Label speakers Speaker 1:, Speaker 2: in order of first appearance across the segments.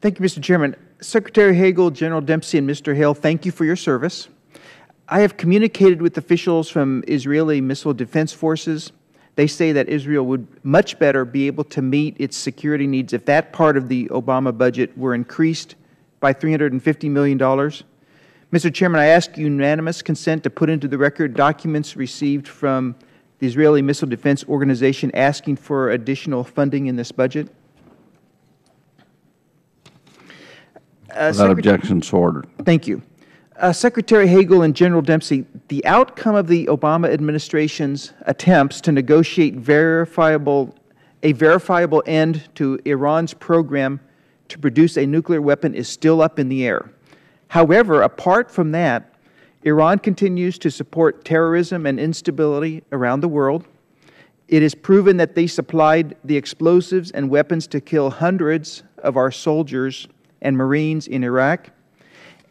Speaker 1: Thank you, Mr. Chairman. Secretary Hagel, General Dempsey, and Mr. Hale, thank you for your service. I have communicated with officials from Israeli Missile Defense Forces. They say that Israel would much better be able to meet its security needs if that part of the Obama budget were increased by $350 million. Mr. Chairman, I ask unanimous consent to put into the record documents received from the Israeli Missile Defense Organization asking for additional funding in this budget.
Speaker 2: Without objection, so ordered.
Speaker 1: Thank you. Secretary Hagel and General Dempsey, the outcome of the Obama administration's attempts to negotiate a verifiable end to Iran's program to produce a nuclear weapon is still up in the air. However, apart from that, Iran continues to support terrorism and instability around the world. It is proven that they supplied the explosives and weapons to kill hundreds of our soldiers and Marines in Iraq,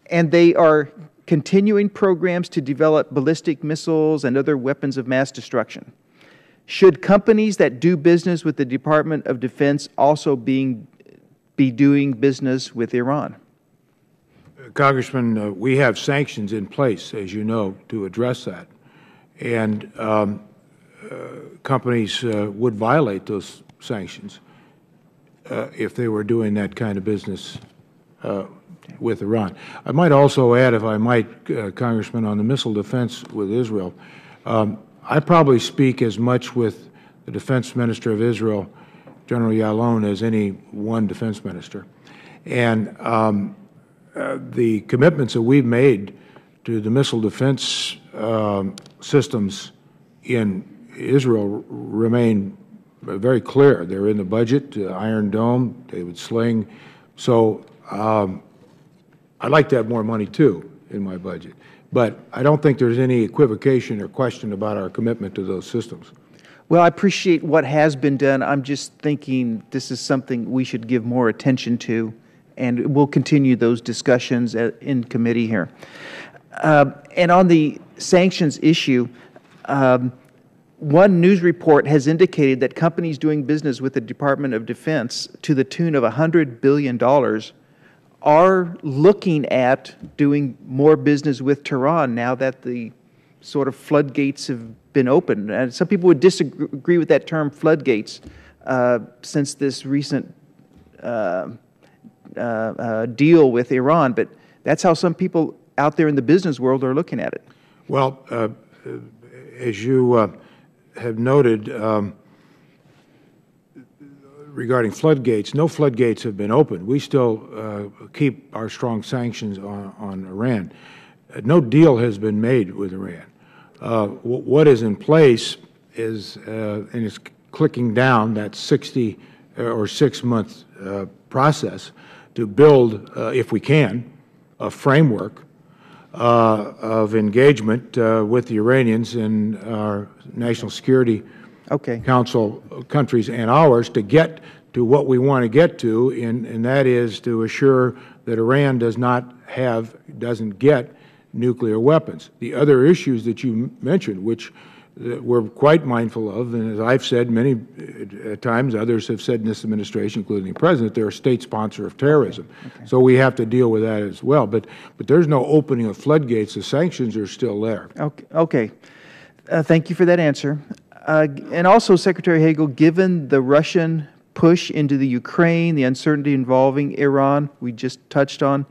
Speaker 1: and they are continuing programs to develop ballistic missiles and other weapons of mass destruction. Should companies that do business with the Department of Defense also be doing business with Iran?
Speaker 3: Congressman, we have sanctions in place, as you know, to address that. And companies would violate those sanctions if they were doing that kind of business with Iran. I might also add, if I might, Congressman, on the missile defense with Israel, I probably speak as much with the Defense Minister of Israel, General Yalon, as any one defense minister. And the commitments that we've made to the missile defense systems in Israel remain very clear. They're in the budget, Iron Dome, David Sling. So I'd like to have more money, too, in my budget. But I don't think there's any equivocation or question about our commitment to those systems.
Speaker 1: Well, I appreciate what has been done. I'm just thinking this is something we should give more attention to, and we'll continue those discussions in committee here. And on the sanctions issue, one news report has indicated that companies doing business with the Department of Defense to the tune of $100 billion are looking at doing more business with Tehran now that the sort of floodgates have been opened. And some people would disagree with that term, floodgates, since this recent deal with Iran, but that's how some people out there in the business world are looking at it.
Speaker 3: Well, as you have noted, regarding floodgates, no floodgates have been opened. We still keep our strong sanctions on Iran. No deal has been made with Iran. What is in place is, and it's clicking down, that 60 or 6-month process to build, if we can, a framework of engagement with the Iranians and our National Security Council countries and ours to get to what we want to get to, and that is to assure that Iran doesn't get nuclear weapons. The other issues that you mentioned, which we're quite mindful of, and as I've said many times, others have said in this administration, including the President, they're a state sponsor of terrorism. So we have to deal with that as well. But there's no opening of floodgates. The sanctions are still there.
Speaker 1: Okay. Thank you for that answer. And also, Secretary Hagel, given the Russian push into the Ukraine, the uncertainty involving Iran, we just touched on,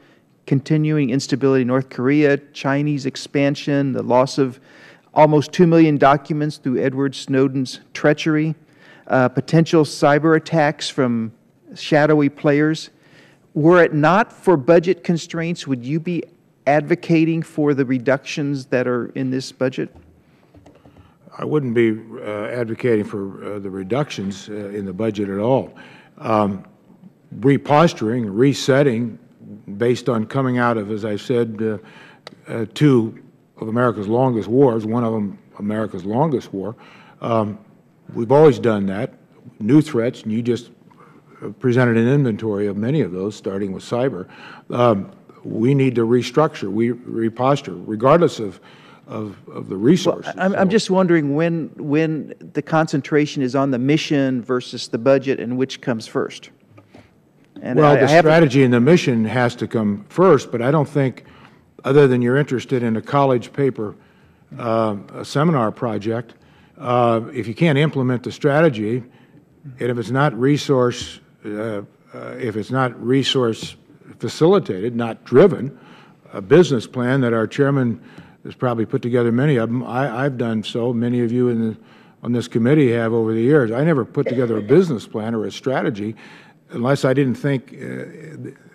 Speaker 1: continuing instability in North Korea, Chinese expansion, the loss of almost 2 million documents through Edward Snowden's treachery, potential cyber attacks from shadowy players. Were it not for budget constraints, would you be advocating for the reductions that are in this budget?
Speaker 3: I wouldn't be advocating for the reductions in the budget at all. Reposturing, resetting, based on coming out of, as I said, 2 of America's longest wars, one of them America's longest war. We've always done that. New threats, and you just presented an inventory of many of those, starting with cyber. We need to restructure, reposture, regardless of the resources.
Speaker 1: Well, I'm just wondering when the concentration is on the mission versus the budget, and which comes first? And
Speaker 3: well, the strategy and the mission has to come first, but I don't think, other than you're interested in a college paper, a seminar project, if you can't implement the strategy, and if it's not resource facilitated, not driven, a business plan that our chairman has probably put together many of them. I've done so. Many of you on this committee have over the years. I never put together a business plan or a strategy unless I didn't think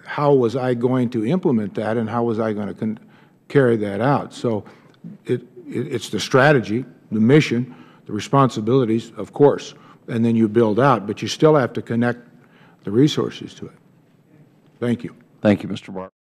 Speaker 3: how was I going to implement that and how was I going to carry that out. So it's the strategy, the mission, the responsibilities, of course, and then you build out, but you still have to connect the resources to it. Thank you.
Speaker 2: Thank you, Mr. Barr.